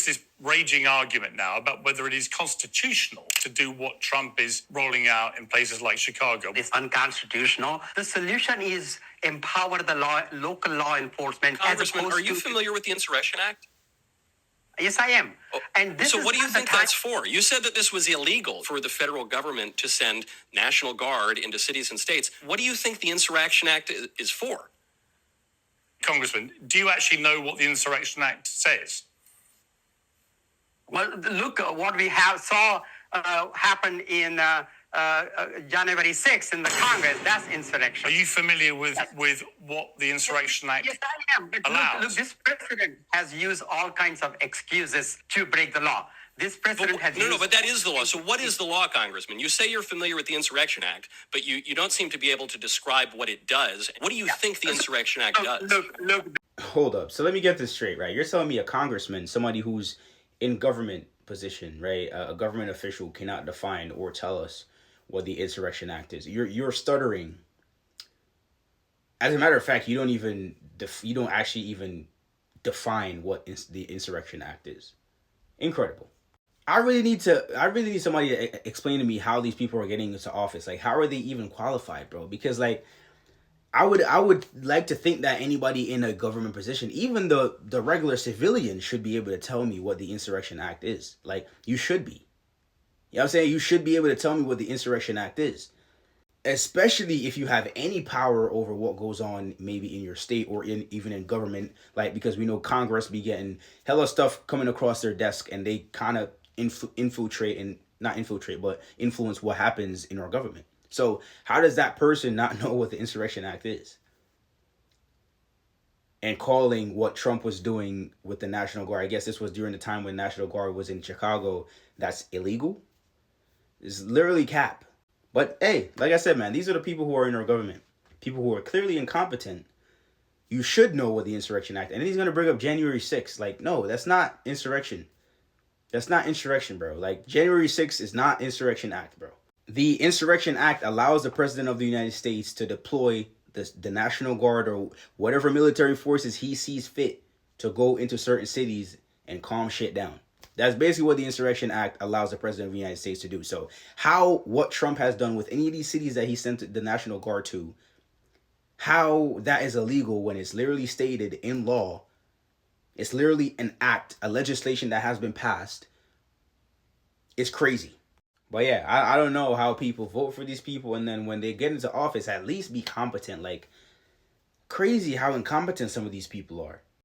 this raging argument now about whether it is constitutional to do what Trump is rolling out in places like Chicago. It's unconstitutional. The solution is empower the local law enforcement. Congressman, are you familiar with the Insurrection Act? Yes, I am. And this so what do you think that's for? You said that this was illegal for the federal government to send National Guard into cities and states. What do you think the Insurrection Act is for? Congressman, do you actually know what the Insurrection Act says? Well, look what we saw happen in January 6th in the Congress. That's insurrection. Are you familiar with what the Insurrection Act Yes, I am. But look, this president has used all kinds of excuses to break the law. This president has No, but that is the law. So what is the law, Congressman? You say you're familiar with the Insurrection Act, but you don't seem to be able to describe what it does. What do you think the Insurrection Act does? Look. Hold up. So let me get this straight, right? You're telling me a congressman, somebody who's in government position, right? A government official cannot define or tell us what the Insurrection Act is. You're stuttering. As a matter of fact, you don't actually even define what the Insurrection Act is. Incredible. I really need somebody to explain to me how these people are getting into office. Like, how are they even qualified, bro? Because like, I would like to think that anybody in a government position, even the regular civilian, should be able to tell me what the Insurrection Act is. Like, you should be. You know what I'm saying? You should be able to tell me what the Insurrection Act is. Especially if you have any power over what goes on maybe in your state or even in government. Like, because we know Congress be getting hella stuff coming across their desk and they kind of influence what happens in our government. So how does that person not know what the Insurrection Act is? And calling what Trump was doing with the National Guard, I guess this was during the time when National Guard was in Chicago, that's illegal? It's literally cap. But hey, like I said, man, these are the people who are in our government. People who are clearly incompetent. You should know what the Insurrection Act, and then he's going to bring up January 6th. Like, no, that's not insurrection. That's not insurrection, bro. Like, January 6th is not Insurrection Act, bro. The Insurrection Act allows the President of the United States to deploy the National Guard or whatever military forces he sees fit to go into certain cities and calm shit down. That's basically what the Insurrection Act allows the President of the United States to do. So what Trump has done with any of these cities that he sent the National Guard to, how that is illegal when it's literally stated in law. It's literally an act, a legislation that has been passed. It's crazy. But yeah, I don't know how people vote for these people, and then when they get into office, at least be competent. Like, crazy how incompetent some of these people are.